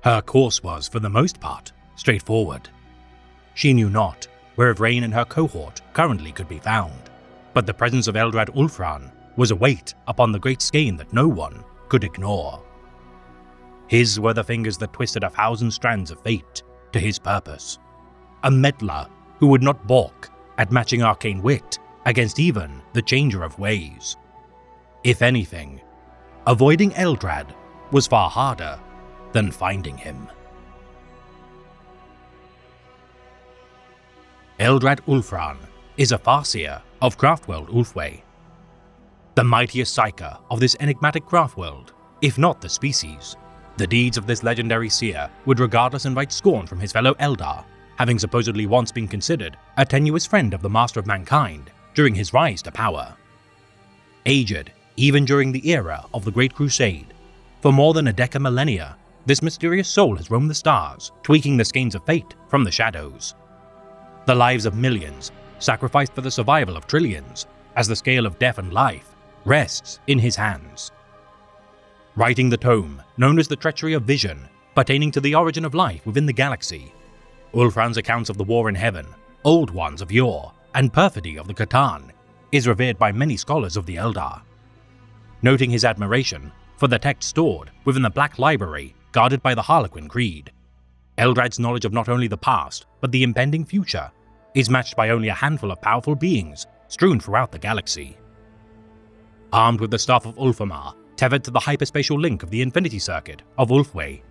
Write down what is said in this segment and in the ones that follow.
Her course was, for the most part, straightforward. She knew not where Yvraine and her cohort currently could be found, but the presence of Eldrad Ulfran was a weight upon the great skein that no one could ignore. His were the fingers that twisted 1,000 strands of fate to his purpose, a meddler who would not balk at matching arcane wit against even the changer of ways. If anything, avoiding Eldrad was far harder than finding him. Eldrad Ulfran is a farseer of Craftworld Ulthwé, the mightiest psyker of this enigmatic craftworld, if not the species. The deeds of this legendary seer would regardless invite scorn from his fellow Eldar, having supposedly once been considered a tenuous friend of the Master of Mankind during his rise to power. Aged even during the era of the Great Crusade, for more than a decamillennia, this mysterious soul has roamed the stars, tweaking the skeins of fate from the shadows. The lives of millions, sacrificed for the survival of trillions, as the scale of death and life rests in his hands. Writing the tome known as the Treachery of Vision, pertaining to the origin of life within the galaxy, Ulfran's accounts of the war in heaven, old ones of yore, and perfidy of the Catan is revered by many scholars of the Eldar. Noting his admiration for the text stored within the Black Library guarded by the Harlequin Creed, Eldrad's knowledge of not only the past but the impending future is matched by only a handful of powerful beings strewn throughout the galaxy. Armed with the Staff of Ulfamar, tethered to the hyperspatial link of the Infinity Circuit of Ulthwé,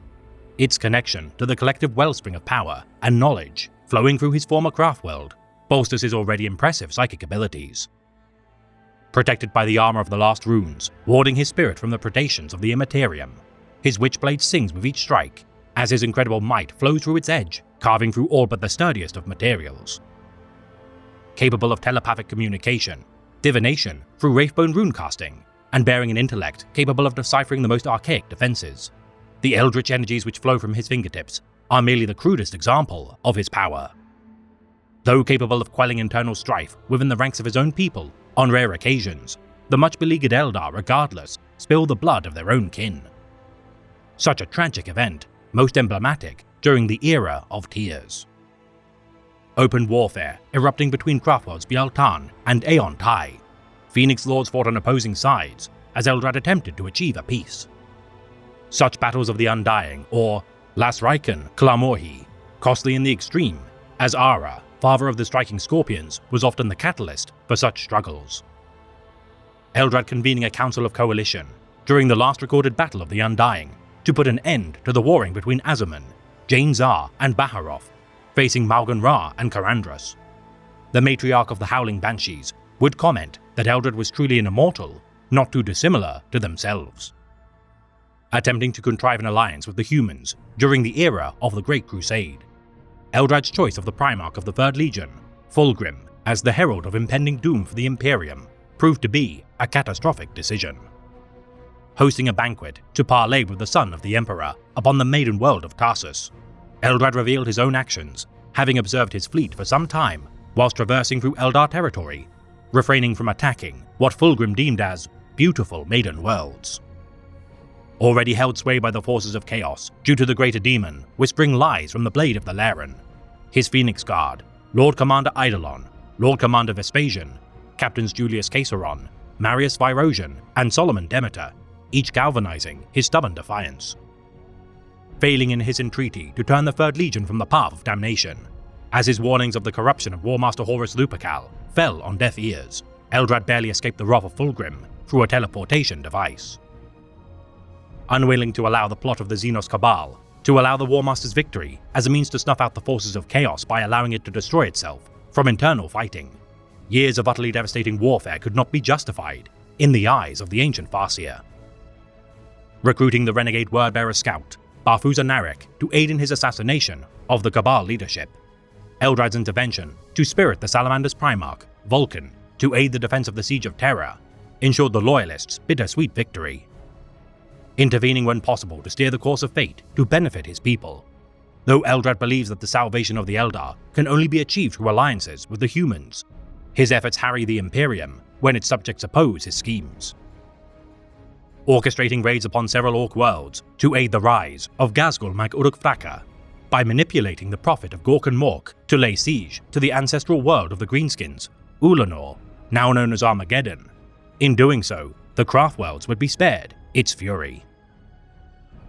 its connection to the collective wellspring of power and knowledge flowing through his former craftworld bolsters his already impressive psychic abilities. Protected by the armor of the Last Runes, warding his spirit from the predations of the Immaterium, his Witchblade sings with each strike, as his incredible might flows through its edge, carving through all but the sturdiest of materials. Capable of telepathic communication, divination through Wraithbone runecasting, and bearing an intellect capable of deciphering the most archaic defenses, the eldritch energies which flow from his fingertips are merely the crudest example of his power. Though capable of quelling internal strife within the ranks of his own people, on rare occasions, the much-beleaguered Eldar regardless spill the blood of their own kin. Such a tragic event, most emblematic during the Era of Tears. Open warfare erupting between Craftworld's Bialtan and Aeon Tai, Phoenix Lords fought on opposing sides as Eldrad attempted to achieve a peace. Such battles of the Undying, or Las Raiken Klamorhi, costly in the extreme, as Ara, father of the striking Scorpions, was often the catalyst for such struggles. Eldrad convening a council of coalition during the last recorded battle of the Undying to put an end to the warring between Azuman, Jain Zar, and Baharoth, facing Malgan Ra and Karandras. The matriarch of the Howling Banshees would comment that Eldrad was truly an immortal, not too dissimilar to themselves. Attempting to contrive an alliance with the humans during the era of the Great Crusade, Eldrad's choice of the Primarch of the Third Legion, Fulgrim, as the herald of impending doom for the Imperium, proved to be a catastrophic decision. Hosting a banquet to parley with the son of the Emperor upon the maiden world of Tarsus, Eldrad revealed his own actions, having observed his fleet for some time whilst traversing through Eldar territory, refraining from attacking what Fulgrim deemed as beautiful maiden worlds. Already held sway by the forces of chaos due to the greater demon whispering lies from the blade of the Laren, his Phoenix Guard, Lord Commander Eidolon, Lord Commander Vespasian, Captains Julius Caesaron, Marius Virosian, and Solomon Demeter, each galvanizing his stubborn defiance. Failing in his entreaty to turn the Third Legion from the path of damnation, as his warnings of the corruption of War Master Horus Lupercal fell on deaf ears, Eldrad barely escaped the wrath of Fulgrim through a teleportation device. Unwilling to allow the plot of the Xenos Cabal to allow the War Master's victory as a means to snuff out the forces of chaos by allowing it to destroy itself from internal fighting, years of utterly devastating warfare could not be justified in the eyes of the ancient Farseer. Recruiting the renegade wordbearer scout, Barfuza Narek, to aid in his assassination of the Cabal leadership, Eldrad's intervention to spirit the Salamander's Primarch, Vulcan, to aid the defense of the Siege of Terra, ensured the Loyalists' bittersweet victory. Intervening when possible to steer the course of fate to benefit his people, though Eldrad believes that the salvation of the Eldar can only be achieved through alliances with the humans, his efforts harry the Imperium when its subjects oppose his schemes. orchestrating raids upon several Orc worlds to aid the rise of Ghazghkull Mag Uruk Thraka by manipulating the prophet of Gork and Mork to lay siege to the ancestral world of the Greenskins, Ulanor, now known as Armageddon. In doing so, the Craftworlds would be spared its fury.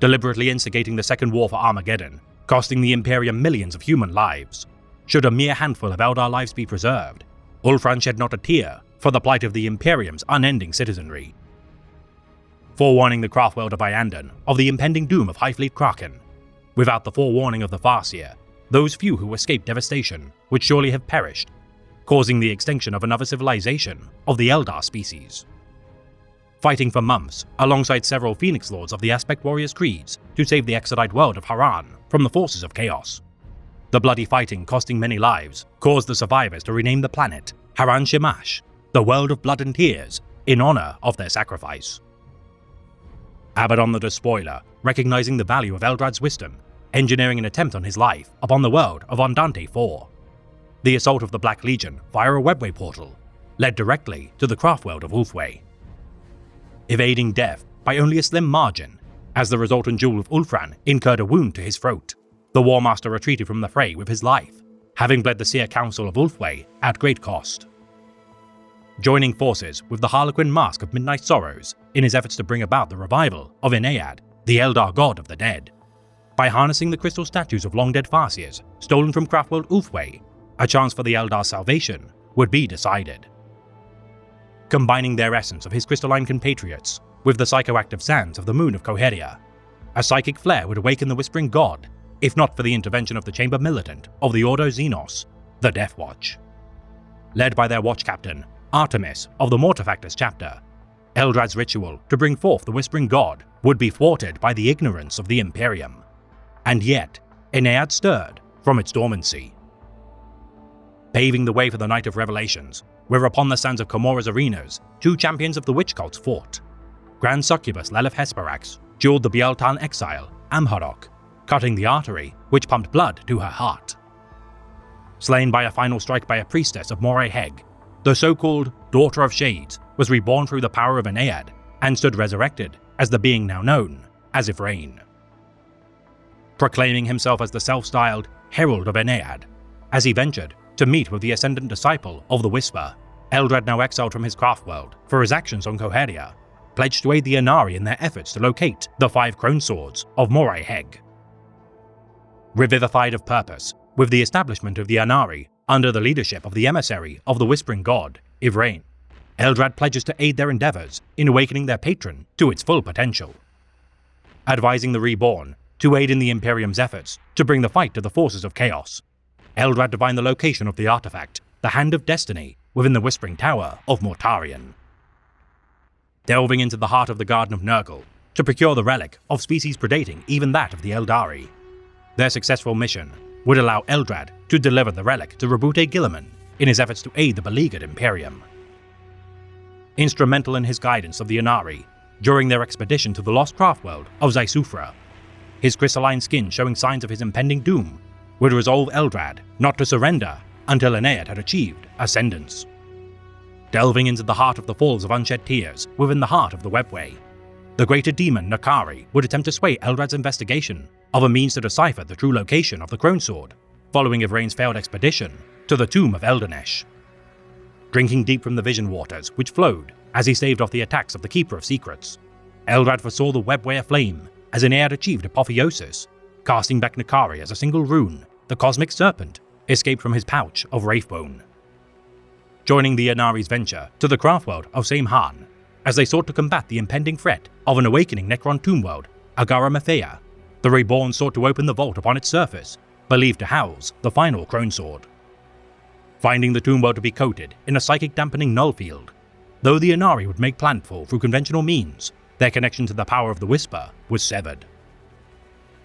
Deliberately instigating the Second War for Armageddon, costing the Imperium millions of human lives, should a mere handful of Eldar lives be preserved, Ulfran shed not a tear for the plight of the Imperium's unending citizenry. Forewarning the Craftworld of Iyanden of the impending doom of Hive Fleet Kraken, without the forewarning of the Farseer, those few who escaped devastation would surely have perished, causing the extinction of another civilization of the Eldar species. Fighting for months alongside several Phoenix Lords of the Aspect Warriors' creeds to save the Exodite world of Haran from the forces of Chaos. The bloody fighting costing many lives caused the survivors to rename the planet Haran Shamash, the world of blood and tears, in honor of their sacrifice. Abaddon the Despoiler, recognizing the value of Eldrad's wisdom, engineering an attempt on his life upon the world of Andante 4. The assault of the Black Legion via a webway portal led directly to the Craftworld of Ulthwé. Evading death by only a slim margin, as the resultant Jewel of Ulfran incurred a wound to his throat, the War Master retreated from the fray with his life, having bled the Seer Council of Ulthwé at great cost. Joining forces with the Harlequin Mask of Midnight Sorrows in his efforts to bring about the revival of Ennead, the Eldar god of the dead, by harnessing the crystal statues of long-dead Farseers stolen from Craftworld Ulthwé, a chance for the Eldar's salvation would be decided. Combining their essence of his crystalline compatriots with the psychoactive sands of the moon of Coheria, a psychic flare would awaken the Whispering God, if not for the intervention of the Chamber Militant of the Ordo Xenos, the Death Watch. Led by their watch captain, Artemis of the Mortifactors chapter, Eldrad's ritual to bring forth the Whispering God would be thwarted by the ignorance of the Imperium. And yet, Ennead stirred from its dormancy. Paving the way for the Night of Revelations, where upon the sands of Comora's arenas, two champions of the witch cults fought. Grand Succubus Lelith Hesperax dueled the Bialtan exile, Amharok, cutting the artery which pumped blood to her heart. Slain by a final strike by a priestess of Moray Heg, the so-called Daughter of Shades was reborn through the power of Ennead and stood resurrected as the being now known as Yvraine. Proclaiming himself as the self-styled Herald of Ennead, as he ventured to meet with the ascendant disciple of the Whisper, Eldrad, now exiled from his Craftworld for his actions on Coheria, pledged to aid the Inari in their efforts to locate the 5 Crone Swords of Moray Heg. Revivified of purpose, with the establishment of the Inari under the leadership of the emissary of the Whispering God, Yvraine, Eldrad pledges to aid their endeavors in awakening their patron to its full potential. Advising the Reborn to aid in the Imperium's efforts to bring the fight to the forces of Chaos, Eldrad divined the location of the artifact, the Hand of Destiny, within the Whispering Tower of Mortarion. Delving into the heart of the Garden of Nurgle to procure the relic of species predating even that of the Eldari. Their successful mission would allow Eldrad to deliver the relic to Roboute Guilliman in his efforts to aid the beleaguered Imperium. Instrumental in his guidance of the Inari during their expedition to the lost Craftworld of Zaisufra, his crystalline skin showing signs of his impending doom would resolve Eldrad not to surrender until Ennead had achieved ascendance. Delving into the heart of the Falls of Unshed Tears within the heart of the Webway, the greater demon Nakari would attempt to sway Eldrad's investigation of a means to decipher the true location of the Crone Sword, following Yvraine's failed expedition to the tomb of Eldernesh. Drinking deep from the vision waters which flowed as he staved off the attacks of the Keeper of Secrets, Eldrad foresaw the Webway aflame as Ennead achieved apotheosis, casting back Nakari as a single rune, the Cosmic Serpent, escaped from his pouch of Wraithbone. Joining the Inari's venture to the Craftworld of Saimhan, as they sought to combat the impending threat of an awakening Necron tomb world, Agara Mathea, the Reborn sought to open the vault upon its surface, believed to house the final Crone Sword. Finding the tomb world to be coated in a psychic dampening null field, though the Inari would make planfall through conventional means, their connection to the power of the Whisper was severed.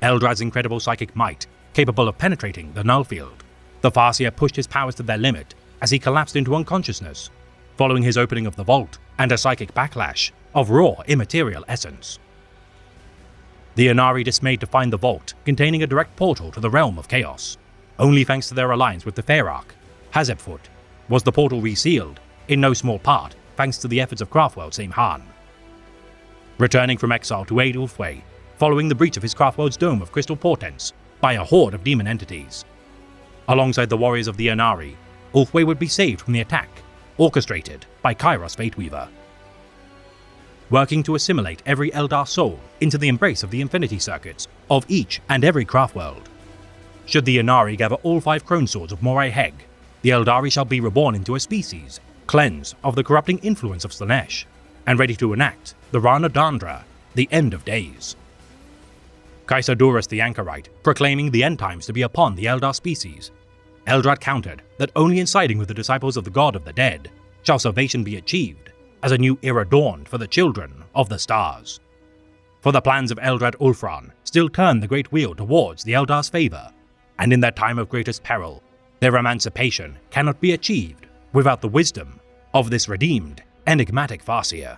Eldrad's incredible psychic might, capable of penetrating the null field, the Farseer pushed his powers to their limit as he collapsed into unconsciousness, following his opening of the vault and a psychic backlash of raw immaterial essence. The Inari dismayed to find the vault containing a direct portal to the realm of chaos. Only thanks to their alliance with the Faerarch, Hazebfoot, was the portal resealed, in no small part thanks to the efforts of Craftworld Saimhan. returning from exile to aid Ulfwë, following the breach of his Craftworld's dome of crystal portents by a horde of demon entities. Alongside the warriors of the Inari, Ulfwë would be saved from the attack, orchestrated by Kairos Fateweaver. Working to assimilate every Eldar soul into the embrace of the Infinity Circuits of each and every Craftworld. Should the Inari gather all 5 Crone Swords of Moray Heg, the Eldari shall be reborn into a species, cleansed of the corrupting influence of Slaanesh, and ready to enact the Rana Dandra, the End of Days. Kaiser Durus the Anchorite, proclaiming the end times to be upon the Eldar species, Eldrad countered that only in siding with the disciples of the God of the Dead shall salvation be achieved, as a new era dawned for the children of the stars. For the plans of Eldrad Ulfran still turned the great wheel towards the Eldar's favor, and in their time of greatest peril, their emancipation cannot be achieved without the wisdom of this redeemed, enigmatic Farseer.